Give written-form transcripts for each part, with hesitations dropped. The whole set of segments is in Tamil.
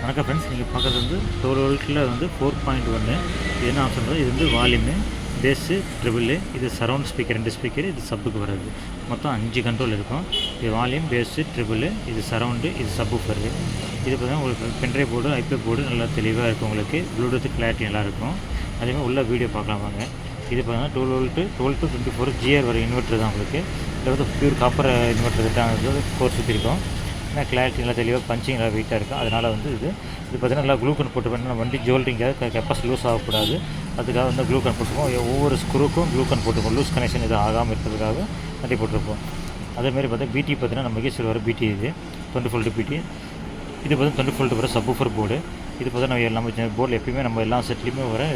வணக்கம் ஃப்ரெண்ட்ஸ், நீங்கள் பார்க்குறது வந்து 12 வோல்ட்டில் வந்து 4.1. இது என்ன ஆப்ஷன் இது வந்து வால்யூமு, பேஸு, ட்ரிபிள், இது சரௌண்ட் ஸ்பீக்கர் 2 ஸ்பீக்கர், இது சப்புக்கு வர்றது. மொத்தம் 5 கண்ட்ரோல் இருக்கும். இது வால்யூம், பேஸு, ட்ரிபிள், இது சரௌண்டு, இது சப்வூஃபர். இது பார்த்தீங்கன்னா உங்களுக்கு பென்ட்ரைவ் போர்டு, ஐபே போர்டு நல்லா தெளிவாக இருக்கும். உங்களுக்கு ப்ளூடூத் கிளாரிட்டி நல்லாயிருக்கும். அதேமாதிரி உள்ள வீடியோ பார்க்கலாம் வாங்க. இது பார்த்தீங்கன்னா 12 வோல்ட்டு 12 to 24 GR வர இன்வெர்ட்டர் தான் உங்களுக்கு. இதில் வந்து பியூர் காப்பர் இன்வெர்ட்டர் தான் கோர் சுற்றிருக்கோம். ஏன்னா கிளாரிட்டி நல்லா தெளிவாக பஞ்சிங் நல்லா வெயிட்டாக இருக்கும். அதனால் வந்து இது பார்த்திங்கன்னா நல்லா க்ளூக்கன் போட்டு பண்ணி வண்டி ஜோல்டிங்காக கெப்பாசிட்டி லூஸ் ஆகக்கூடாது. அதுக்காக வந்து க்ளூக்கன் போட்டுருப்போம். ஒவ்வொரு ஸ்க்ரூக்கும் க்ளூக்கன் போட்டுருப்போம். லூஸ் கனெக்ஷன் இது ஆகாமல் இருக்கிறதுக்காக வண்டி போட்டிருப்போம். அதேமாதிரி பார்த்தா பிடி பார்த்தீங்கன்னா நம்ம மகேஸ்வர் வர பிடி இது 20 வோல்ட் பிடி. இது பார்த்தா 20 வோல்ட் வர சப்வூஃபர் போர்டு. இது பார்த்தா நம்ம போர்டில் எப்பயுமே நம்ம எல்லா செட்லேயுமே வர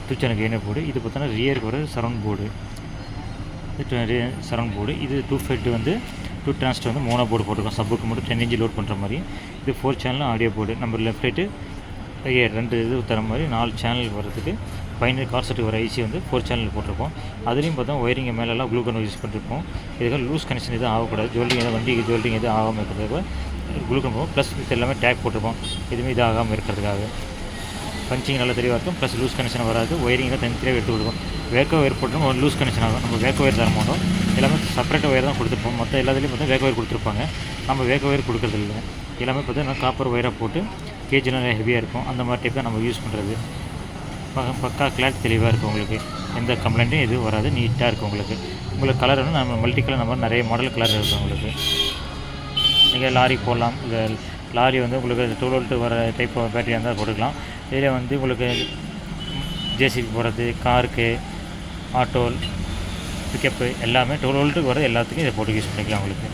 டூச்சன் கெய்னர் போர்டு. இது பார்த்தோன்னா ரியருக்கு வர சரௌண்ட் போர்டு. Surround board. இது 2 வந்து 2 டிரான்ஸ்டர் வந்து மோனோ போர்டு போட்டிருக்கோம். சப்புக்கு மட்டும் 10 இன்ச் லோட் பண்ணுற மாதிரி. இது 4 சேனல் ஆடியோ போர்டு. நம்ம லெஃப்ட் ரைட்டு 2 இது தர மாதிரி 4 சேனல் வர்றதுக்கு ஃபைனல் கார் செட்டுக்கு வர ஐசி வந்து 4 சேனல் போட்டிருப்போம். அதுலேயும் பார்த்தா ஒயரிங் மேலெல்லாம் க்ளூக்கன் யூஸ் பண்ணிருப்போம். இதுக்காக லூஸ் கனெக்ஷன் எதுவும் ஆகக்கூடாது. ஜோல்டிங் எதாவது வண்டிக்கு ஜோல்டிங் எதுவும் ஆகாமல் இருக்கிறதுக்காக க்ளூக்கன் போகும். ப்ளஸ் இது எல்லாமே டேக் போட்டிருப்போம். எதுவுமே இது ஆகாமல் இருக்கிறதுக்காக. பஞ்சிங் நல்லா தெளிவாக இருக்கும். ப்ளஸ் லூஸ் கனெக்ஷன் வராது. ஒயரிங் தான் தனித்தனியாக எடுத்து கொடுக்கும். வேக்கோ ஒயர் போட்டோம் ஒரு லூஸ் கனெக்ஷன் ஆகும். நம்ம வேக்கோ ஒயர் தர மாட்டோம். எல்லாமே செப்பரேட் ஒயர் தான் கொடுத்துருப்போம். மற்ற எல்லாத்துலேயும் பார்த்தா வேக்கோ ஒயர் கொடுத்துருப்பாங்க. நம்ம வேக்கோ ஒயர் கொடுக்குறது இல்லை. எல்லாமே பார்த்தீங்கன்னா காப்பர் ஒயராக போட்டு கேஜிலாம் ஹெவியாக இருக்கும். அந்த மாதிரி டைப் தான் நம்ம யூஸ் பண்ணுறது. பக்கா கிளாரிட்டி தெளிவாக இருக்கும். உங்களுக்கு எந்த கம்ப்ளைண்ட்டும் எதுவும் வராது. நீட்டாக இருக்கும். உங்களுக்கு கலர் வந்து நம்ம மல்டி கலர் நம்ம நிறைய மாடல் கலர் இருக்கும். உங்களுக்கு நீங்கள் லாரி போடலாம். இந்த லாரி வந்து உங்களுக்கு 12 வோல்ட் வர டைப் பேட்டரியாக இருந்தால் போட்டுக்கலாம். இதில் வந்து உங்களுக்கு ஜேசிபி போடுறது, காருக்கு, ஆட்டோ, பிக்கப்பு எல்லாமே 12 வோல்ட்டுக்கு வர எல்லாத்துக்கும் இதை போட்டு யூஸ் பண்ணிக்கலாம் உங்களுக்கு.